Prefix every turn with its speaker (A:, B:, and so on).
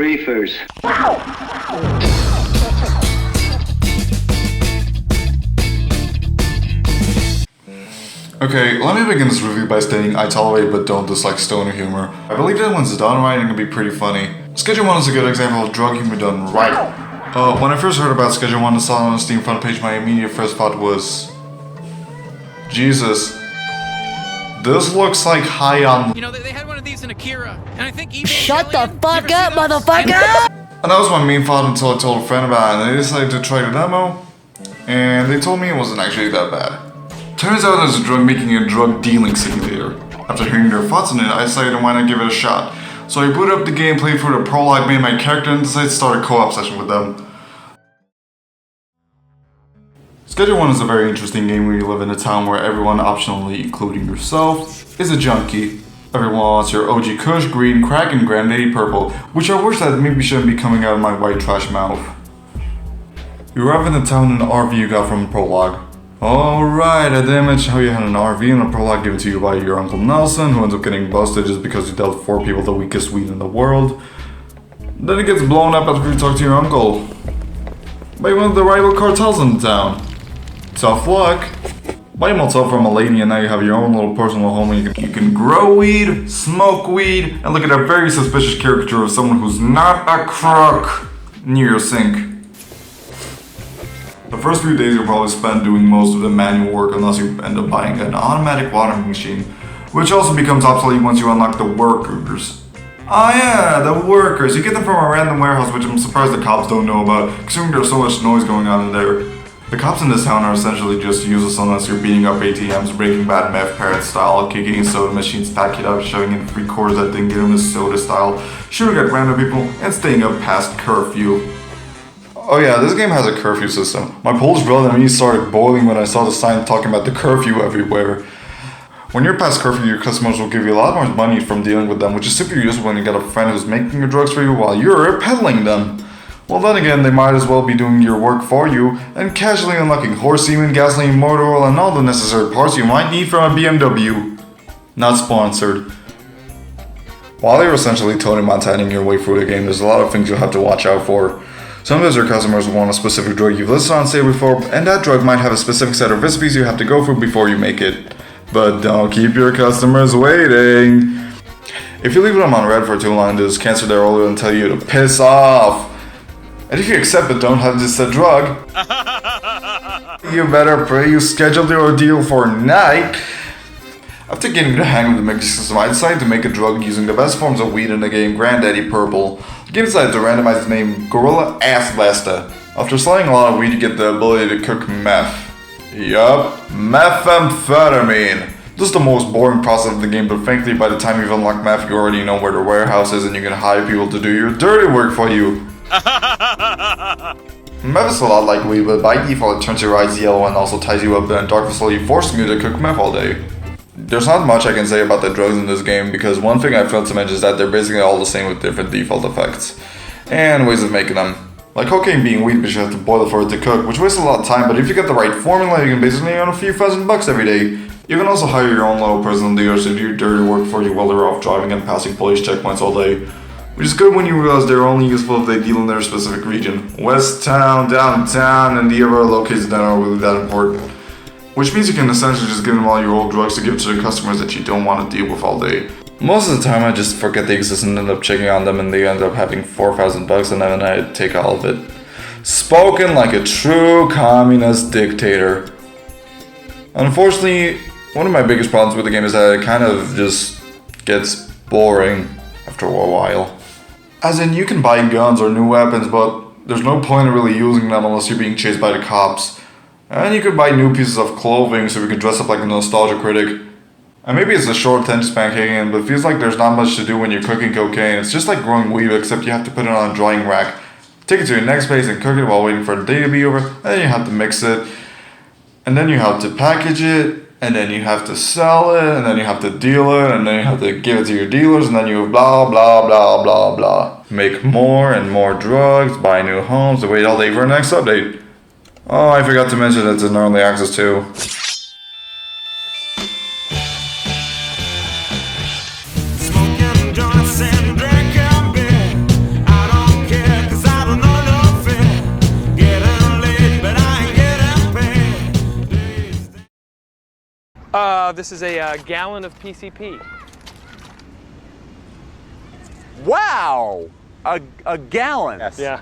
A: reefers.
B: Okay, let me begin this review by stating I tolerate but don't dislike stoner humor. I believe that when it's done right, it can be pretty funny. Schedule 1 is a good example of drug humor done right. When I first heard about Schedule 1 and saw it on the Steam front page, my immediate first thought was, Jesus, this looks like high on...
C: You know, they had one of these in Akira, and I think eBay...
D: Shut the fuck up, motherfucker!
B: And that was my main thought until I told a friend about it, and they decided to try the demo, and they told me it wasn't actually that bad. Turns out it's a drug making a drug dealing simulator. After hearing their thoughts on it, I decided why not give it a shot. So I booted up the game, played through the prologue, made my character, and decided to start a co-op session with them. Schedule 1 is a very interesting game where you live in a town where everyone, optionally including yourself, is a junkie. Everyone wants your OG Kush, green, crack, and granddaddy purple, which are words that maybe shouldn't be coming out of my white trash mouth. You arrive in the town in an RV you got from the prologue. Alright, I didn't mention how you had an RV in a prologue given to you by your Uncle Nelson, who ends up getting busted just because you dealt 4 people the weakest weed in the world. Then it gets blown up after you talk to your uncle by one of the rival cartels in the town. Tough luck. Buy motel from a lady and now you have your own little personal home where you can grow weed, smoke weed, and look at a very suspicious caricature of someone who's not a crook near your sink. The first few days you'll probably spend doing most of the manual work unless you end up buying an automatic watering machine, which also becomes obsolete once you unlock the workers. Oh yeah, the workers. You get them from a random warehouse, which I'm surprised the cops don't know about, considering there's so much noise going on in there. The cops in this town are essentially just useless unless you're beating up ATMs, Breaking Bad meth parrot style, kicking in soda machines, packing it up, shoving in 3 quarters that didn't get them as soda style, shooting at random people, and staying up past curfew. Oh yeah, this game has a curfew system. My Polish brother and me started boiling when I saw the sign talking about the curfew everywhere. When you're past curfew, your customers will give you a lot more money from dealing with them, which is super useful when you got a friend who's making your drugs for you while you're peddling them. Well then again, they might as well be doing your work for you and casually unlocking horse semen, gasoline, motor oil, and all the necessary parts you might need from a BMW. Not sponsored. While you're essentially Tony Montaning your way through the game, there's a lot of things you'll have to watch out for. Sometimes your customers will want a specific drug you've listed on sale before, and that drug might have a specific set of recipes you have to go through before you make it. But don't keep your customers waiting. If you leave them on red for too long, they'll just cancel their order and tell you to piss off. And if you accept but don't have this said drug, you better pray you scheduled your ordeal for night. After getting the hang of the mixing system, I decided to make a drug using the best forms of weed in the game, Granddaddy Purple. The game decided to randomize the name Gorilla Ass Blaster. After selling a lot of weed, you get the ability to cook meth. Yup, methamphetamine. This is the most boring process of the game, but frankly, by the time you've unlocked meth, you already know where the warehouse is and you can hire people to do your dirty work for you. Meth is a lot like weed, but by default it turns your eyes yellow and also ties you up in a dark facility, forcing you to cook meth all day. There's not much I can say about the drugs in this game, because one thing I failed to mention is that they're basically all the same with different default effects and ways of making them. Like cocaine being weed, but you have to boil it for it to cook, which wastes a lot of time, but if you get the right formula, you can basically earn a few $1,000 every day. You can also hire your own little personal dealers to do your dirty work for you while they're off driving and passing police checkpoints all day. Which is good when you realize they're only useful if they deal in their specific region. West Town, downtown, and the other locations that aren't really that important. Which means you can essentially just give them all your old drugs to give to the customers that you don't want to deal with all day. Most of the time I just forget they exist and end up checking on them and they end up having $4,000 and then I take all of it. Spoken like a true communist dictator. Unfortunately, one of my biggest problems with the game is that it kind of just gets boring after a while. As in, you can buy guns or new weapons, but there's no point in really using them unless you're being chased by the cops. And you could buy new pieces of clothing so you can dress up like a nostalgia critic. And maybe it's a short attention span kicking in, but it feels like there's not much to do when you're cooking cocaine. It's just like growing weed, except you have to put it on a drying rack, take it to your next place and cook it while waiting for the day to be over, and then you have to mix it, and then you have to package it, and then you have to sell it, and then you have to deal it, and then you have to give it to your dealers, and then you blah blah blah blah blah. Make more and more drugs, buy new homes, and wait all day for the next update. Oh, I forgot to mention it's in early access too.
E: Smoking joints and drinking beer. I don't
A: This is a gallon of PCP.
E: Wow! A gallon?
A: Yeah.